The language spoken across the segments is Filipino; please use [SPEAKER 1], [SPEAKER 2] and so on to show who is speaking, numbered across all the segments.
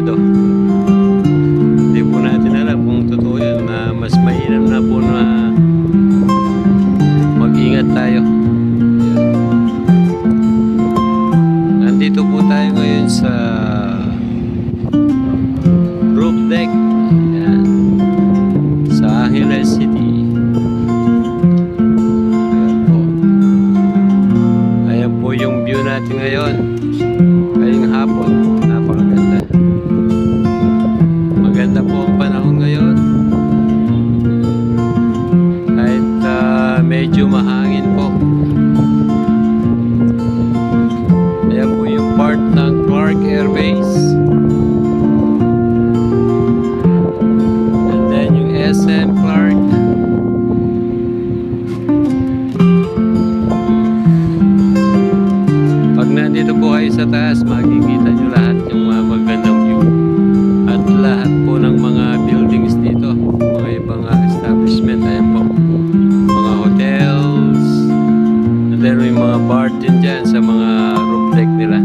[SPEAKER 1] sigurado. Hindi po natin alam kung totoo yun, na mas mainam na po na mag-ingat tayo. Nandito po tayo ngayon sa roof deck. Ayan. Sa Angeles City. Ayan po yung view natin ngayon. Ngayong hapon. Napakaganda. Maganda po ang panahon ngayon. Kahit medyo mahangin po. Ayan po yung part ng Clark Air Base. And then yung SM Clark. Pag nandito po kayo sa taas, makikita nyo lahat yung magandang view. At lahat po ng mga buildings dito. Mga ibang establishment. Ayan po. Mga hotels. And then may mga bar din dyan sa mga roof deck nila.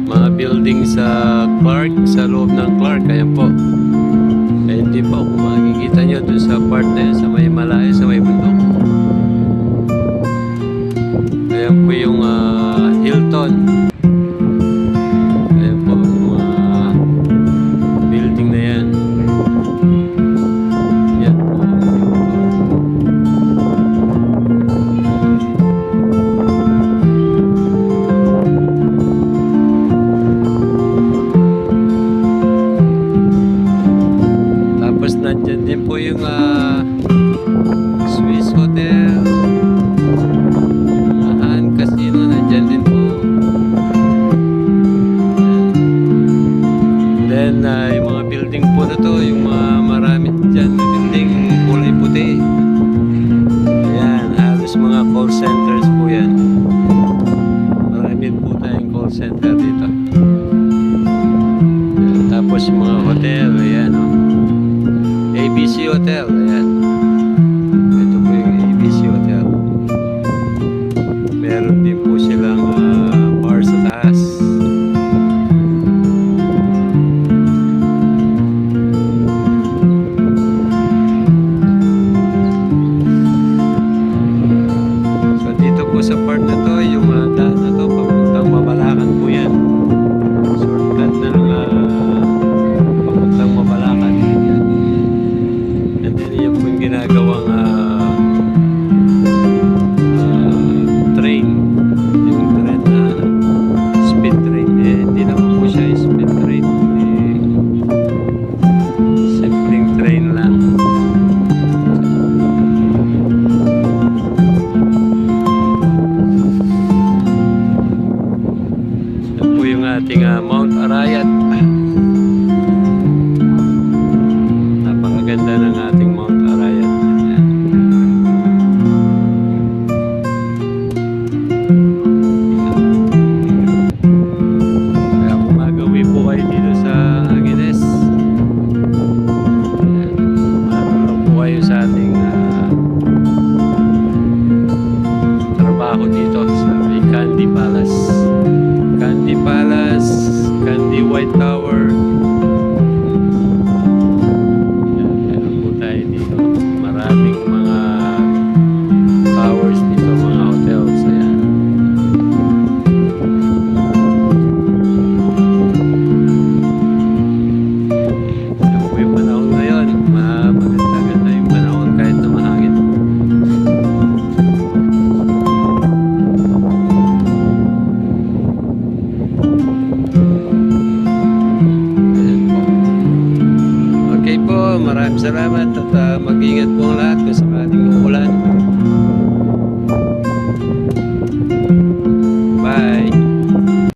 [SPEAKER 1] Mga building sa Clark, sa loob ng Clark. Ayan po. Ayan din po kung makikita nyo dun sa part na yun, sa may malayo, sa may bundok. Ayan po yung Hilton. Ayan po yung building na yan. Ayan po yung Hilton. Tapos nandyan din po yung Swiss Hotel. Casino, nandyan din po. Then yung mga building po na to, yung mga marami dyan na building kulay puti. Ayan, halos mga call centers po yan. Marami po tayong call center dito. Ayan, tapos yung mga hotel, ayan o. ABC Hotel, ayan. Ito po yung ABC Hotel. Meron din po silang bar sa taas. So dito po sa part na to, yung daan na to, papuntang Mabalacan po yan. Shortcut na papuntang Mabalacan. And then yun po yung ginagawang train, yung train na speed train. Hindi naman po siya speed train, simpleng train lang. Yan po yung ating Mount Arayat. Napakaganda ng ating Mount Arayat. Kayo dito sa Angeles, marunong po kayo sa ating trabaho dito sa Candy Palace. Candy Palace, Candy White Tower. Meron po tayo dito. Maraming mga towers dito, mga hotels. Ayan. Maraming salamat at mag-ingat po ang lahat kung sakaling umulan.